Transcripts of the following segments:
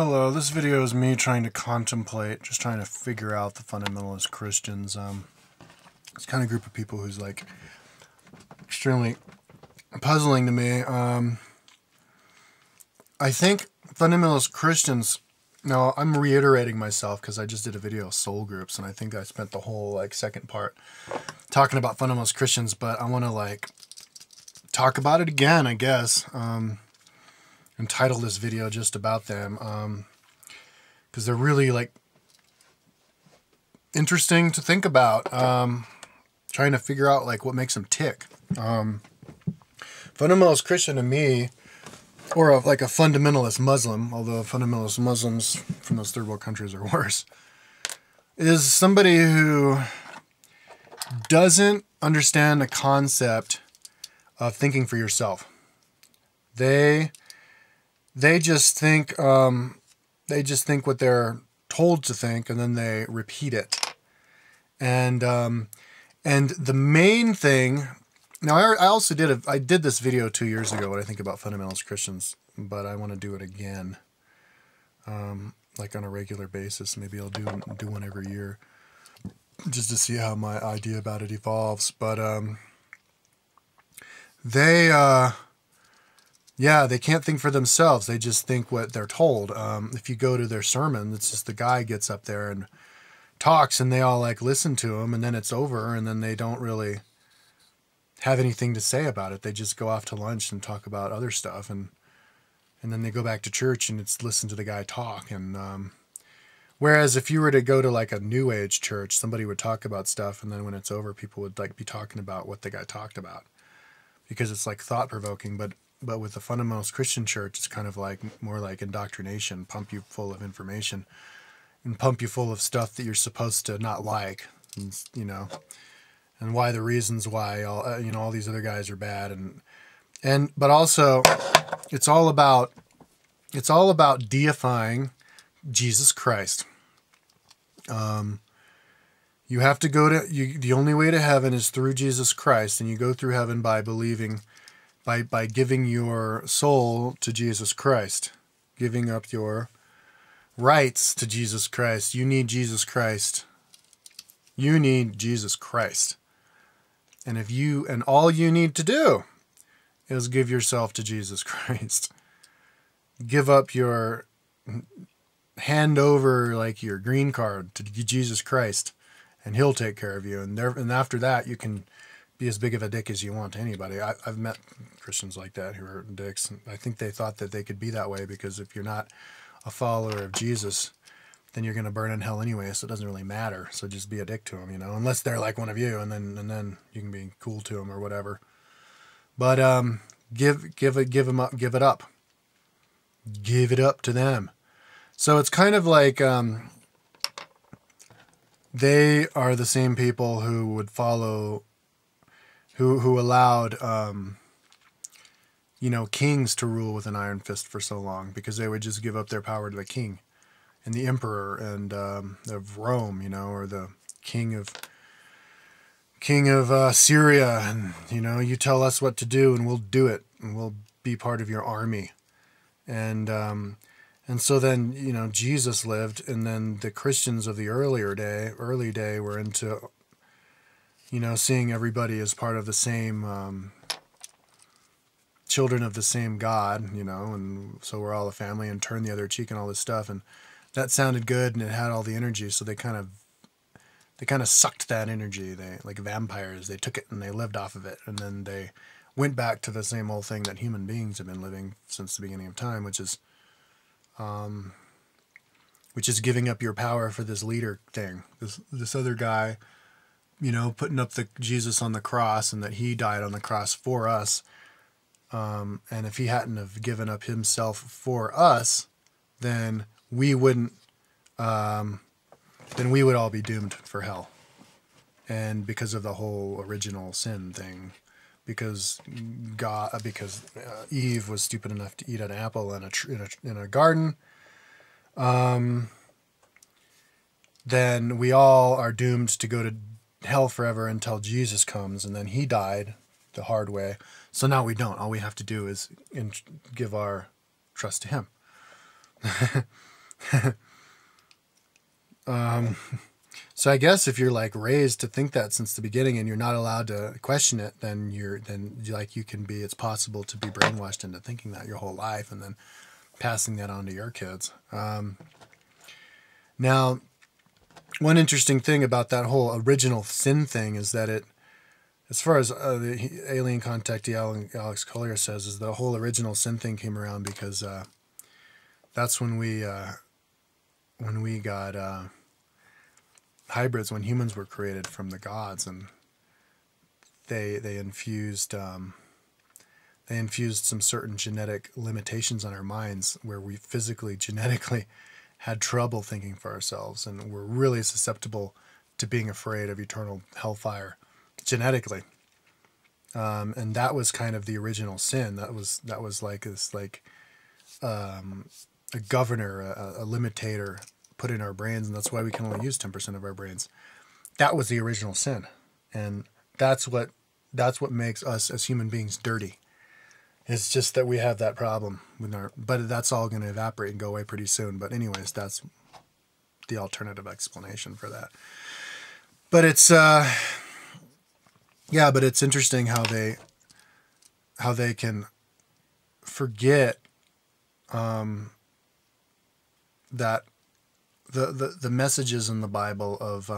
Hello, this video is me trying to contemplate, just trying to figure out the fundamentalist Christians. It's kind of group of people who's like extremely puzzling to me. I think fundamentalist Christians, now I'm reiterating myself because I just did a video of soul groups and I think I spent the whole second part talking about fundamentalist Christians, but I want to talk about it again, I guess. And title this video just about them, because they're really interesting to think about, trying to figure out what makes them tick. Fundamentalist Christian to me, or a fundamentalist Muslim, although fundamentalist Muslims from those third world countries are worse, is somebody who doesn't understand the concept of thinking for yourself. They just think what they're told to think, and then they repeat it. And the main thing. Now, I also did this video 2 years ago, what I think about fundamentalist Christians, but I want to do it again, on a regular basis. Maybe I'll do one every year, just to see how my idea about it evolves. But they can't think for themselves. They just think what they're told. If you go to their sermon, it's just the guy gets up there and talks, and they all listen to him, and then it's over, and then they don't really have anything to say about it. They just go off to lunch and talk about other stuff, and then they go back to church and it's listen to the guy talk. And whereas if you were to go to a New Age church, somebody would talk about stuff, and then when it's over, people would be talking about what the guy talked about, because it's thought provoking. But with the fundamentalist Christian church, it's kind of more like indoctrination, pump you full of information and pump you full of stuff that you're supposed to not like, and, and why the reasons why all these other guys are bad, but also it's all about deifying Jesus Christ. You have to go to the only way to heaven is through Jesus Christ, and you go through heaven by believing, by giving your soul to Jesus Christ, giving up your rights to Jesus Christ. You need Jesus Christ. You need Jesus Christ. And all you need to do is give yourself to Jesus Christ. Give up hand over your green card to Jesus Christ, and he'll take care of you. And after that, you can be as big of a dick as you want to anybody. I've met Christians like that who are dicks. I think they thought that they could be that way because if you're not a follower of Jesus, then you're going to burn in hell anyway, so it doesn't really matter. So just be a dick to them, unless they're like one of you, and then you can be cool to them or whatever. But give it up. Give it up to them. So it's kind of they are the same people who would follow, who allowed kings to rule with an iron fist for so long, because they would just give up their power to the king and the emperor and of Rome, or the king of Syria, and you tell us what to do and we'll do it, and we'll be part of your army. And so then Jesus lived, and then the Christians of the early day were into seeing everybody as part of the same children of the same God, and so we're all a family, and turn the other cheek and all this stuff, and that sounded good, and it had all the energy, so they kind of sucked that energy. They, like vampires, they took it and they lived off of it, and then they went back to the same old thing that human beings have been living since the beginning of time, which is giving up your power for this leader thing, this other guy, putting up the Jesus on the cross, and that he died on the cross for us. And if he hadn't have given up himself for us, then we wouldn't, then we would all be doomed for hell. And because of the whole original sin thing, because Eve was stupid enough to eat an apple in a garden, then we all are doomed to go to hell forever until Jesus comes, and then he died the hard way. So now we don't. All we have to do is give our trust to him. So I guess if you're like raised to think that since the beginning and you're not allowed to question it, then it's possible to be brainwashed into thinking that your whole life and then passing that on to your kids. Now, one interesting thing about that whole original sin thing is that as far as the alien contactee Alex Collier says, is the whole original sin thing came around because that's when we got hybrids, when humans were created from the gods, and they infused some certain genetic limitations on our minds where we physically, genetically had trouble thinking for ourselves, and we're really susceptible to being afraid of eternal hellfire genetically. And that was kind of the original sin. That was like this, like a governor, a limitator put in our brains, and that's why we can only use 10% of our brains. That was the original sin, and that's what makes us as human beings dirty. It's just that we have that problem with but that's all going to evaporate and go away pretty soon. But anyways, that's the alternative explanation for that. But it's but it's interesting how they can forget that the messages in the Bible of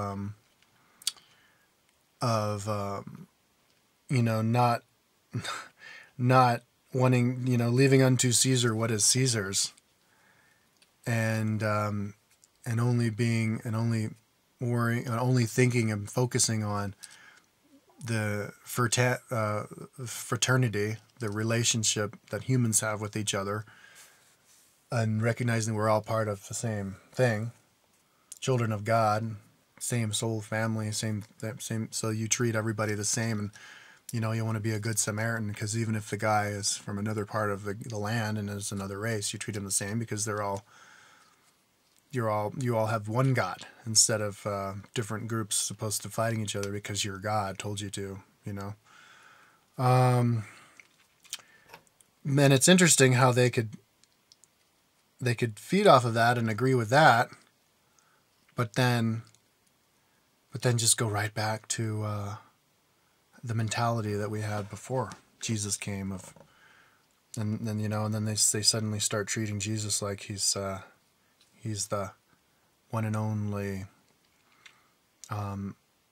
not wanting, leaving unto Caesar what is Caesar's, and only thinking and focusing on the fraternity, the relationship that humans have with each other, and recognizing we're all part of the same thing, children of God, same soul family, same. So you treat everybody the same, and you want to be a good Samaritan, because even if the guy is from another part of the land and is another race, you treat him the same because you all have one God instead of different groups supposed to fighting each other because your God told you to, And it's interesting how they could feed off of that and agree with that, but then just go right back to the mentality that we had before Jesus came and then they suddenly start treating Jesus like he's the one and only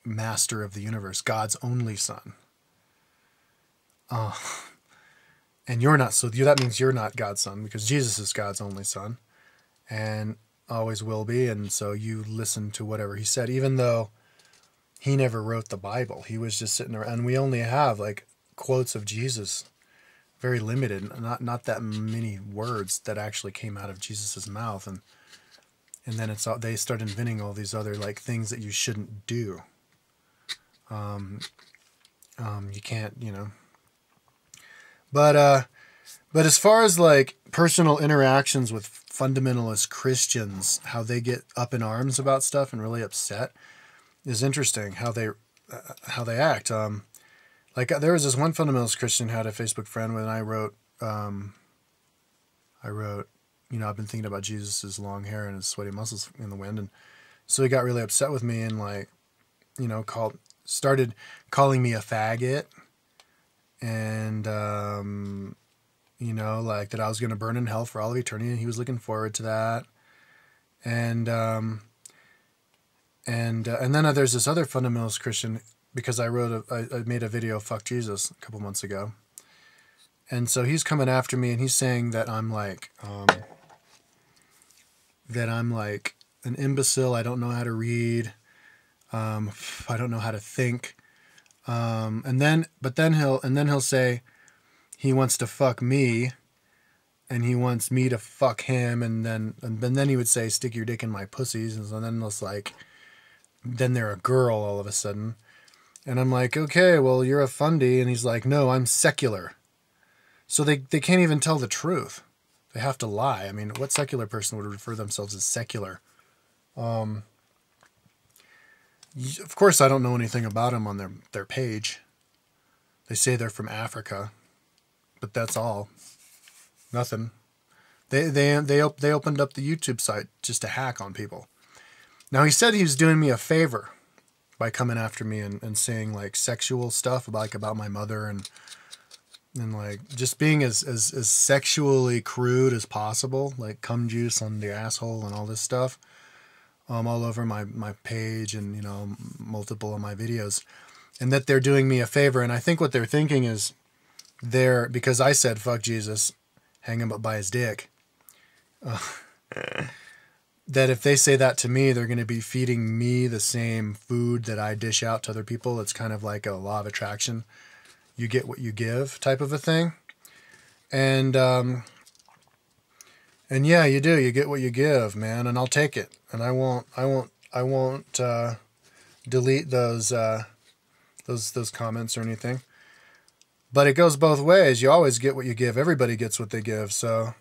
master of the universe, God's only son. And you're not, so that means you're not God's son, because Jesus is God's only son and always will be. And so you listen to whatever he said, even though he never wrote the Bible. He was just sitting around, and we only have like quotes of Jesus, very limited, not that many words that actually came out of Jesus's mouth. And then they start inventing all these other like things that you shouldn't do. You can't, But as far as like personal interactions with fundamentalist Christians, how they get up in arms about stuff and really upset is interesting. How they act. Like there was this one fundamentalist Christian who had a Facebook friend when I wrote, I've been thinking about Jesus' long hair and his sweaty muscles in the wind, and so he got really upset with me and started calling me a faggot. And, like that I was going to burn in hell for all of eternity, and he was looking forward to that. And then there's this other fundamentalist Christian, because I made a video, Fuck Jesus, a couple months ago. And so he's coming after me and he's saying that I'm like an imbecile. I don't know how to read. I don't know how to think. And then he'll say he wants to fuck me and he wants me to fuck him. And then he would say, stick your dick in my pussies. And so then it's like, then they're a girl all of a sudden. And I'm like, okay, well, you're a fundy. And he's like, no, I'm secular. So they can't even tell the truth. They have to lie. I mean, what secular person would refer themselves as secular? Of course, I don't know anything about them on their page. They say they're from Africa, but that's all. Nothing. They opened up the YouTube site just to hack on people. Now he said he was doing me a favor by coming after me and saying like sexual stuff about my mother and like just being as sexually crude as possible, like cum juice on the asshole and all this stuff, all over my page and, you know, multiple of my videos, and that they're doing me a favor. And I think what they're thinking is because I said, fuck Jesus, hang him up by his dick. That if they say that to me, they're going to be feeding me the same food that I dish out to other people. It's kind of like a law of attraction. You get what you give type of a thing. And yeah, you do. You get what you give, man. And I'll take it. And I won't delete those comments or anything. But it goes both ways. You always get what you give. Everybody gets what they give. So,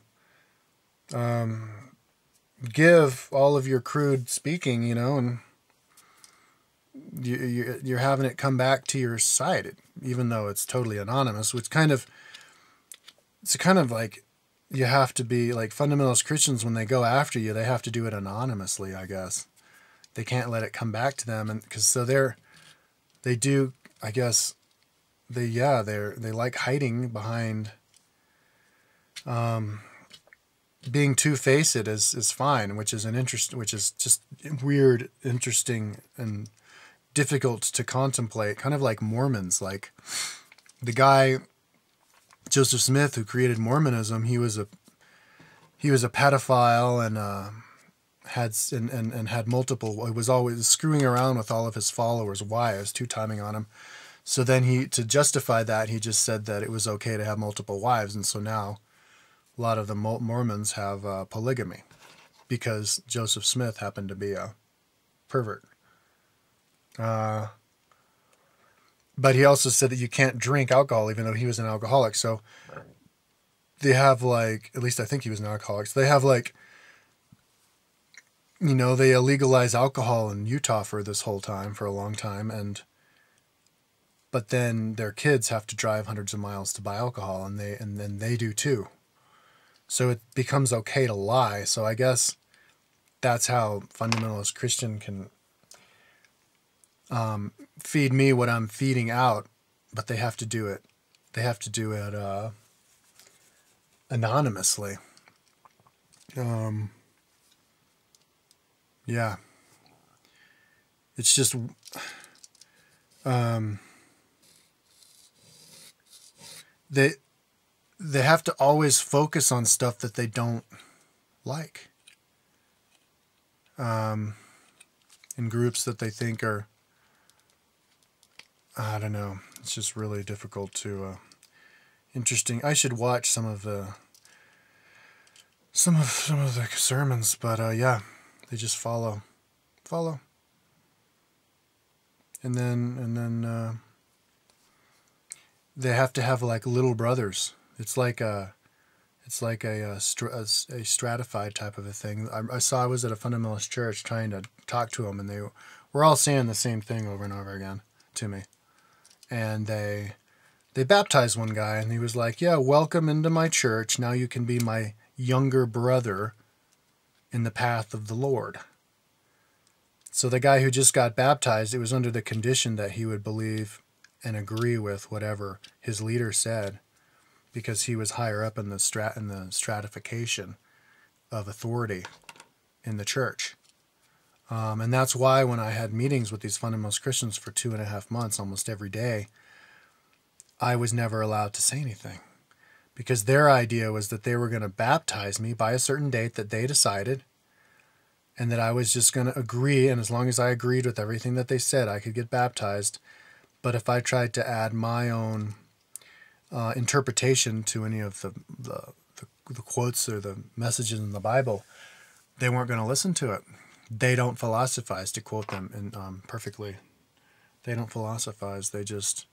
give all of your crude speaking, you know, and you're having it come back to your side, even though it's totally anonymous, which it's kind of like you have to be like fundamentalist Christians when they go after you, they have to do it anonymously, I guess. They can't let it come back to them. And because so they do, I guess they like hiding behind, being two-faced is fine, which is just weird, interesting, and difficult to contemplate. Kind of like Mormons, like the guy Joseph Smith who created Mormonism. He was a pedophile and had multiple. He was always screwing around with all of his followers' wives, two-timing on him. So then to justify that, he just said that it was okay to have multiple wives, and so now a lot of the Mormons have polygamy because Joseph Smith happened to be a pervert. But he also said that you can't drink alcohol, even though he was an alcoholic. So they have like, at least I think he was an alcoholic. So they have like, you know, they illegalized alcohol in Utah for this whole time, for a long time. But then their kids have to drive hundreds of miles to buy alcohol, and then they do too. So it becomes okay to lie. So I guess that's how fundamentalist Christian can feed me what I'm feeding out, but they have to do it. They have to do it anonymously. Yeah. It's just they have to always focus on stuff that they don't like. In groups that they think are, I don't know. It's just really difficult to, interesting. I should watch some of the sermons, but yeah, they just follow. And then they have to have like little brothers. It's like a stratified type of a thing. I was at a fundamentalist church trying to talk to them, and they were all saying the same thing over and over again to me. And they baptized one guy, and he was like, yeah, welcome into my church. Now you can be my younger brother in the path of the Lord. So the guy who just got baptized, it was under the condition that he would believe and agree with whatever his leader said, because he was higher up in the stratification of authority in the church. And that's why when I had meetings with these fundamentalist Christians for 2.5 months, almost every day, I was never allowed to say anything, because their idea was that they were going to baptize me by a certain date that they decided, and that I was just going to agree, and as long as I agreed with everything that they said, I could get baptized. But if I tried to add my own interpretation to any of the quotes or the messages in the Bible, they weren't going to listen to it. They don't philosophize, to quote them perfectly. They don't philosophize. They just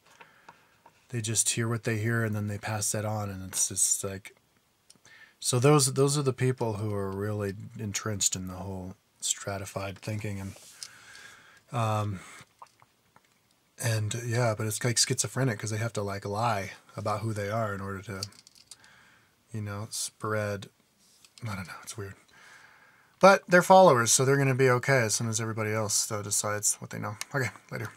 hear what they hear, and then they pass that on, and it's just like. So those are the people who are really entrenched in the whole stratified thinking, and yeah, but it's like schizophrenic, because they have to like lie about who they are in order to, you know, spread I don't know. It's weird. But they're followers, so they're going to be okay as soon as everybody else decides what they know. Okay, later.